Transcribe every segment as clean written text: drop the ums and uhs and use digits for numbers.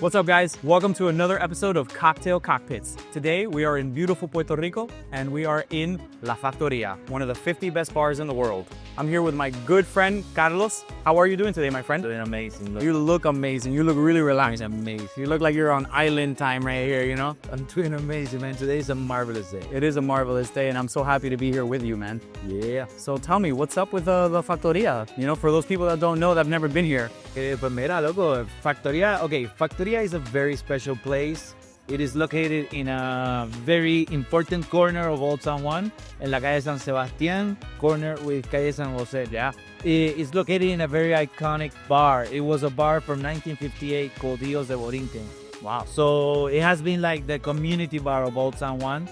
What's up, guys? Welcome to another episode of Cocktail Cockpits. Today, we are in beautiful Puerto Rico, and we are in La Factoria, one of the 50 best bars in the world. I'm here with my good friend, Carlos. How are you doing today, my friend? Doing amazing. You look amazing. You look really relaxed. Amazing. You look like you're on island time right here, you know? I'm doing amazing, man. Today is a marvelous day. It is a marvelous day, and I'm so happy to be here with you, man. Yeah. So tell me, what's up with La Factoria? You know, for those people that don't know, that have never been here. Pues mira, loco, Factoria. Okay, Factoria is a very special place. It is located in a very important corner of Old San Juan, en la calle San Sebastián, corner with calle San Jose. Yeah. It's located in a very iconic bar. It was a bar from 1958 called Dios de Borinquen. Wow. So it has been like the community bar of Old San Juan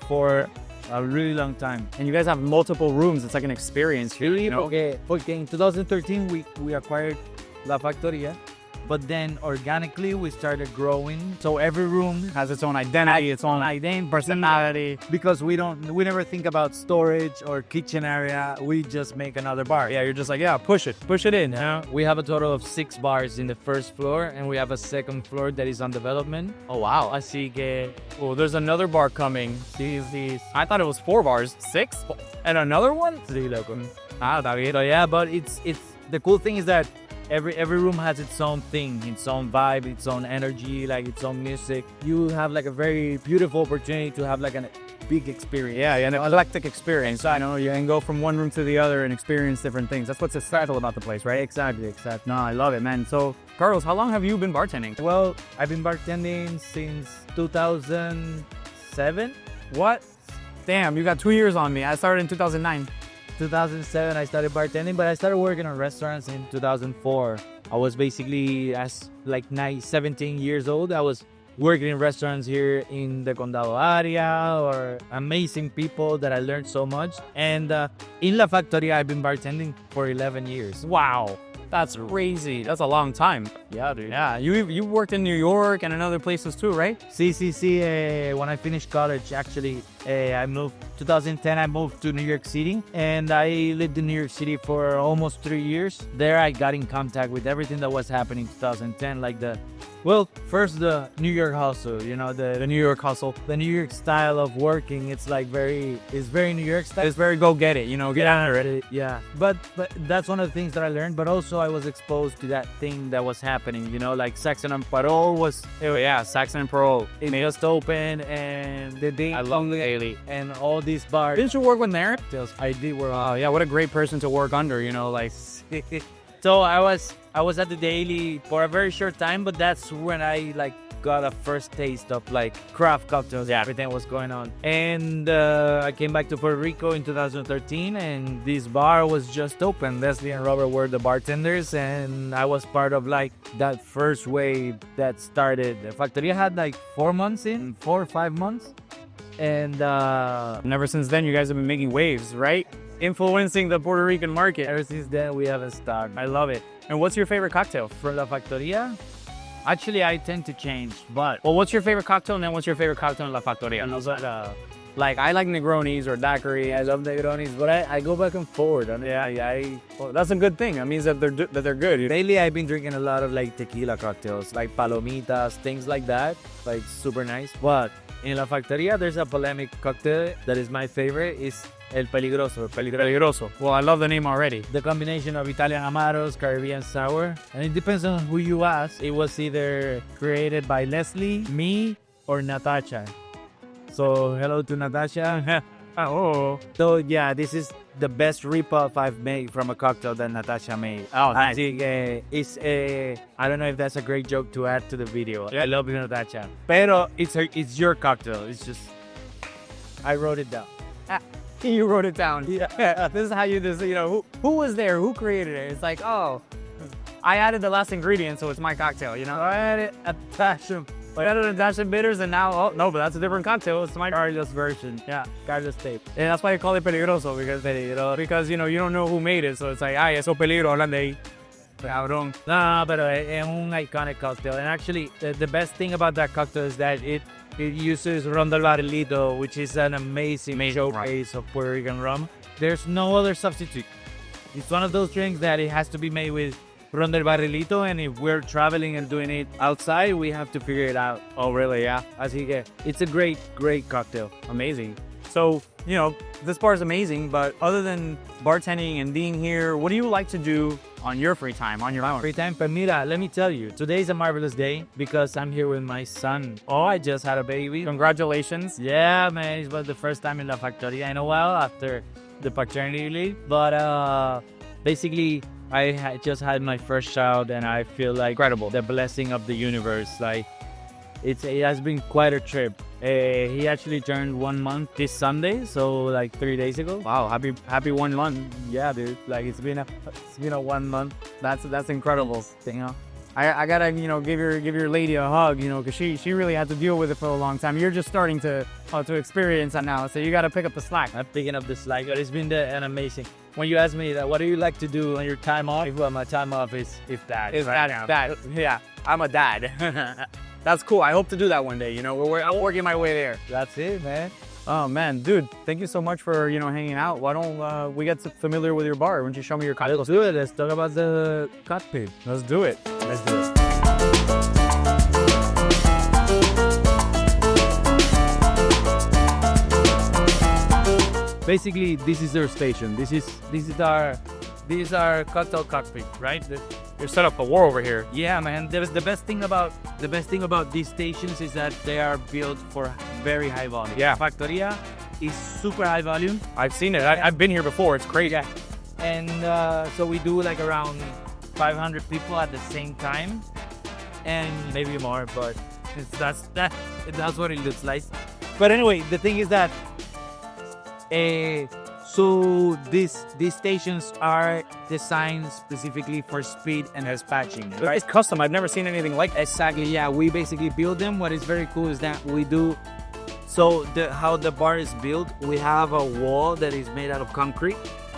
for a really long time. And you guys have multiple rooms. It's like an experience here, Really? you know? Porque in 2013 we acquired La Factoria, but then organically we started growing. So every room Has its own identity, its own personality. because we never think about storage or kitchen area. We just make another bar. Yeah, you're just like, yeah, push it in. You know? We have a total of 6 bars in the first floor, and we have a second floor that is on development. Oh, wow. Así que, Oh, there's another bar coming. sí. I thought it was 4 bars. 6? And another one? Sí, loco. Ah, está bien. So yeah, but it's the cool thing is that every room has its own thing, its own vibe, its own energy, like its own music. You have like a very beautiful opportunity to have like a big experience. Yeah, an eclectic experience. I know you can go from one room to the other and experience different things. That's what's so special about the place, right? Exactly. No, I love it, man. So, Carlos, how long have you been bartending? Well, I've been bartending since 2007. What? Damn, you got 2 years on me. I started in 2009. 2007 I started bartending, but I started working in restaurants in 2004. I was basically 17 years old. I was working in restaurants here in the Condado area, or amazing people that I learned so much. And in La Factoria, I've been bartending for 11 years. Wow. That's crazy. That's a long time. Yeah, dude. Yeah, you worked in New York and in other places too, right? Sí. When I finished college, actually, I moved 2010. I moved to New York City, and I lived in New York City for almost 3 years. There, I got in contact with everything that was happening in 2010, like first the New York hustle, you know, the New York hustle. the New York style of working. It's very New York style. It's very go get it, you know, get after it. Yeah, but that's one of the things that I learned. But also, I was exposed to that thing that was happening. You know, like Saxon and Parole was. Oh, yeah, Saxon and Parole. It just opened, and I love Daily. and all these bars. Didn't you work with Merritt? I did work. Oh, yeah, what a great person to work under, you know, like. So I was at the Daily for a very short time, but that's when I got a first taste of craft cocktails. Yeah. Everything was going on, and I came back to Puerto Rico in 2013, and this bar was just open. Leslie and Robert were the bartenders, and I was part of that first wave that started. The Factoria had 4 or 5 months, and And ever since then, you guys have been making waves, right? Influencing the Puerto Rican market. ever since then we haven't stopped. I love it. And what's your favorite cocktail? From La Factoria, actually I tend to change, but Well, what's your favorite cocktail, and then what's your favorite cocktail in La Factoria? Like, I like Negronis or daiquiris. I love Negronis, but I go back and forth. Well, that's a good thing. That means that they're good. Lately, I've been drinking a lot of tequila cocktails, like palomitas, things like that, super nice. But in La Factoria, there's a polemic cocktail that is my favorite. It's El Peligroso. Peligroso. Well, I love the name already. The combination of Italian Amaros, Caribbean Sour, and it depends on who you ask. It was either created by Leslie, me, or Natasha. So hello to Natasha. Oh. So yeah, this is the best ripoff I've made from a cocktail that Natasha made. Oh, nice. It's I don't know if that's a great joke to add to the video. Yeah. I love Natasha. Pero it's your cocktail. It's just I wrote it down. You wrote it down. Yeah. This is how you just, you know, who was there? Who created it? It's like, oh, I added the last ingredient, so it's my cocktail, you know? I added Natasha. I added a dash of bitters, and now, oh, no, but that's a different cocktail. It's my Carlos version. Yeah. Carlos tape. And that's why I call it peligroso, because you know, you don't know who made it, so it's like, ay, eso peligro, hablan de ahí. Cabrón. No, pero es un iconic cocktail. And actually, the best thing about that cocktail is that it uses ron del barrilito, which is an amazing showcase of Puerto Rican rum. There's no other substitute. It's one of those drinks that it has to be made with from the barrilito, and if we're traveling and doing it outside, we have to figure it out. Oh, really? Yeah. Así que it's a great cocktail. Amazing. So, you know, this bar is amazing, but other than bartending and being here, what do you like to do on your free time, on your own? Free time, but mira, let me tell you, today is a marvelous day because I'm here with my son. Oh, I just had a baby. Congratulations. Yeah, man, it was the first time in La Factoria in a while after the paternity leave. But basically, just had my first child, and I feel like Incredible. The blessing of the universe. Like, it has been quite a trip. He actually turned 1 month this Sunday, so like 3 days ago. Wow, happy 1 month. Yeah, dude. Like it's been a 1 month. That's incredible. You know. I gotta, you know, give your lady a hug, you know, because she really had to deal with it for a long time. You're just starting to experience that now, so you gotta pick up the slack. I'm picking up the slack, but it's been an amazing. When you ask me that, what do you like to do on your time off? Well, my time off is dad. Is right dad? Yeah, I'm a dad. That's cool. I hope to do that one day. You know, I'm working my way there. That's it, man. Oh man, dude, thank you so much for, you know, hanging out. Why don't we get familiar with your bar? Why don't you show me your cocktails? Let's do it. Let's talk about the cockpit. Let's do it. Let's do it. Basically, this is our station. This is our cocktail cockpit, right? You're set up a war over here. Yeah, man. The best thing about these stations is that they are built for very high volume. Yeah. Factoria is super high volume. I've seen it. I've been here before. It's crazy. Yeah. And so we do like around 500 people at the same time, and maybe more, but that's what it looks like. But anyway, the thing is that so these stations are designed specifically for speed and dispatching. Right? It's custom. I've never seen anything like that. Exactly. Yeah, we basically build them. What is very cool is that we do. So how the bar is built, we have a wall that is made out of concrete,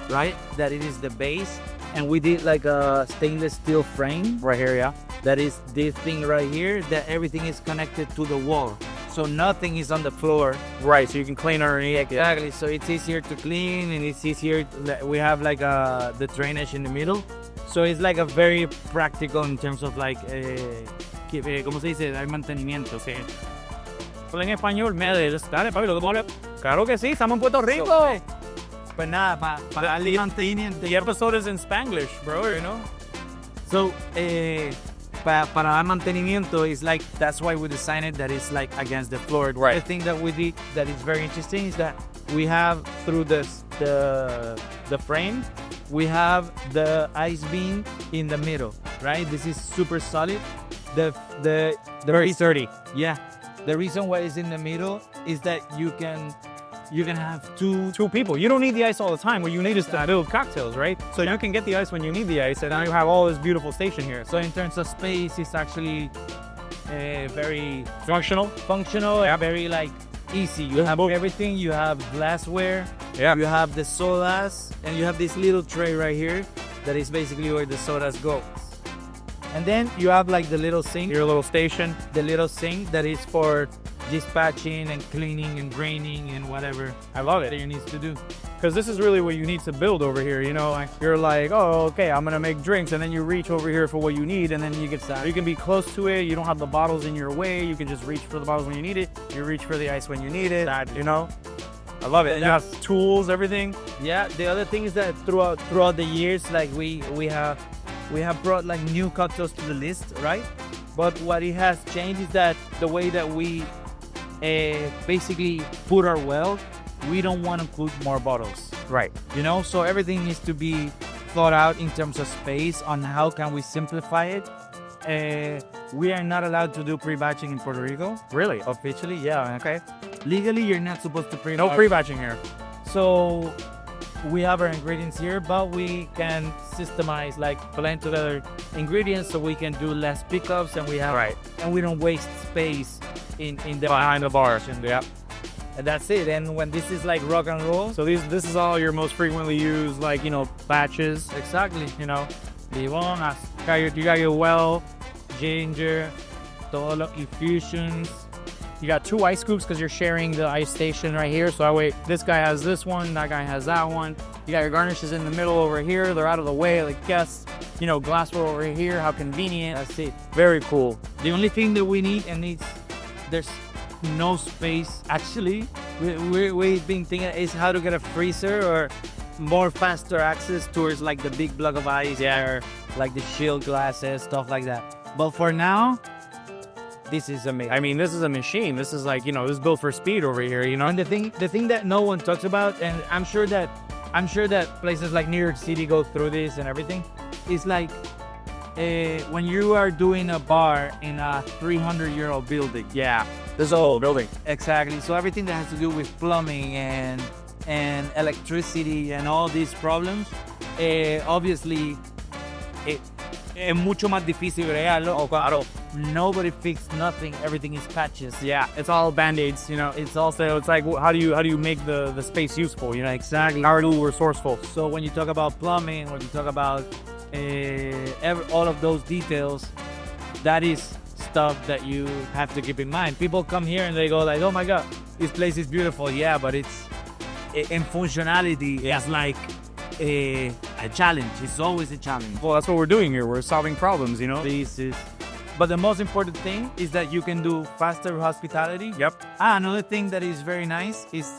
right? That it is the base, and we did like a stainless steel frame Right here, yeah. that is this thing right here. That everything is connected to the wall, so nothing is on the floor. Right, so you can clean underneath. Exactly. So it's easier to clean, and it's easier. We have like the drainage in the middle, so it's like a very practical in terms of like, ¿cómo se dice? Hay mantenimiento. Sí. Habla en español, dale, papi, lo que mole. Claro que sí, estamos en Puerto Rico. Pues nada, para darle mantenimiento. The episode is in Spanglish, bro, you know? So, para dar mantenimiento is like, that's why we designed it that it's like against the floor. Right. The thing that we did that is very interesting is that we have through the frame, we have the ice beam in the middle, right? This is super solid. The Very sturdy. Yeah. The reason why it's in the middle is that you can have two people. You don't need the ice all the time. What you need is to build cocktails, right? So you can get the ice when you need the ice, and now you have all this beautiful station here. So in terms of space, it's actually very Functional. functional, very like easy. You have everything. You have glassware. Yeah. You have the sodas, and you have this little tray right here that is basically where the sodas go. And then you have like the little sink. Your little station. The little sink that is for dispatching and cleaning and draining and whatever. I love it. That you need to do. Because this is really what you need to build over here, you know? Like, you're like, oh, okay, I'm gonna make drinks, and then you reach over here for what you need, and then you get that. You can be close to it. You don't have the bottles in your way. You can just reach for the bottles when you need it. You reach for the ice when you need it. You know? I love it. And you have tools, everything. Yeah. The other thing is that throughout the years, like we have brought like new cocktails to the list, right? But what it has changed is that the way that we basically put our well, we don't want to put more bottles. Right. You know, so everything needs to be thought out in terms of space on how can we simplify it. We are not allowed to do pre-batching in Puerto Rico. Really? Officially, yeah. Okay. Legally, you're not supposed to pre-batch. No pre-batching here. So we have our ingredients here, but we can systemize, like blend together ingredients so we can do less pickups, and we have and we don't waste space in the behind the bar. Yeah. And that's it. And when this is like rock and roll, so this is all your most frequently used, like, you know, batches. Exactly. You know, limon, you got your well, ginger, todo lo infusions. You got 2 ice scoops because you're sharing the ice station right here. So that way, this guy has this one, that guy has that one. You got your garnishes in the middle over here. They're out of the way, like guests. you know, glassware over here. How convenient. That's it. Very cool. The only thing that we need, and there's no space actually. We've been thinking is how to get a freezer or more faster access towards like the big block of ice, or like the shield glasses, stuff like that. But for now, this is amazing. I mean, this is a machine. This is like, you know, this is built for speed over here, you know? And the thing that no one talks about, and I'm sure that places like New York City go through this and everything, is like when you are doing a bar in a 300-year-old building. Yeah, this is a whole building. Exactly. So everything that has to do with plumbing and electricity and all these problems, obviously, es mucho más difícil bregarlo. Oh, claro. Nobody fixed nothing. Everything is patches. Yeah, it's all band-aids, you know. It's also, it's like, how do you make the space useful, you know? Exactly. How are you resourceful? So when you talk about plumbing, when you talk about all of those details, that is stuff that you have to keep in mind. People come here and they go like, oh my God, this place is beautiful. Yeah, but it's in functionality, it's like a challenge. It's always a challenge. Well, that's what we're doing here. We're solving problems, you know? But the most important thing is that you can do faster hospitality. Yep. Another thing that is very nice is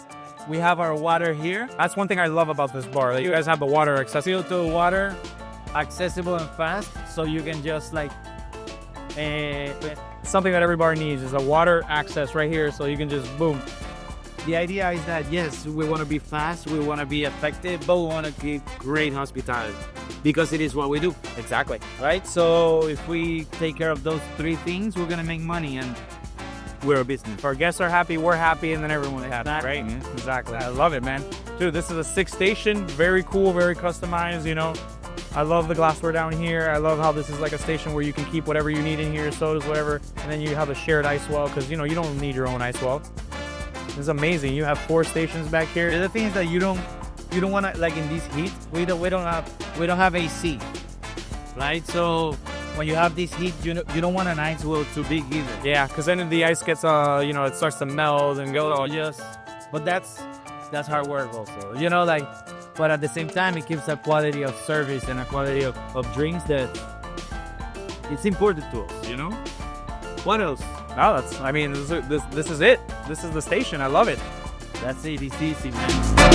we have our water here. That's one thing I love about this bar. Like, you guys have the water accessible. Filtered water, accessible and fast, so you can just like something that every bar needs is a water access right here, so you can just boom. The idea is that yes, we want to be fast, we want to be effective, but we want to keep great hospitality because it is what we do. Exactly. Right? So if we take care of those three things, we're gonna make money and we're a business. If our guests are happy, we're happy, and then everyone's happy, Exactly. right? Exactly. I love it, man. Dude, this is a 6-station, very cool, very customized, you know. I love the glassware down here. I love how this is like a station where you can keep whatever you need in here, sodas, whatever, and then you have a shared ice well because, you know, you don't need your own ice well. This is amazing. You have 4 stations back here. The other thing is that you don't want to, like in this heat, we don't have AC, right? So when you have this heat, you don't want an ice well too big either. Yeah, because then the ice gets, you know, it starts to melt and go. So just, but that's hard work also, you know, like. But at the same time, it keeps a quality of service and a quality of drinks that it's important to us, you know. What else? No, I mean, this is it. This is the station. I love it. That's it. It's easy, man.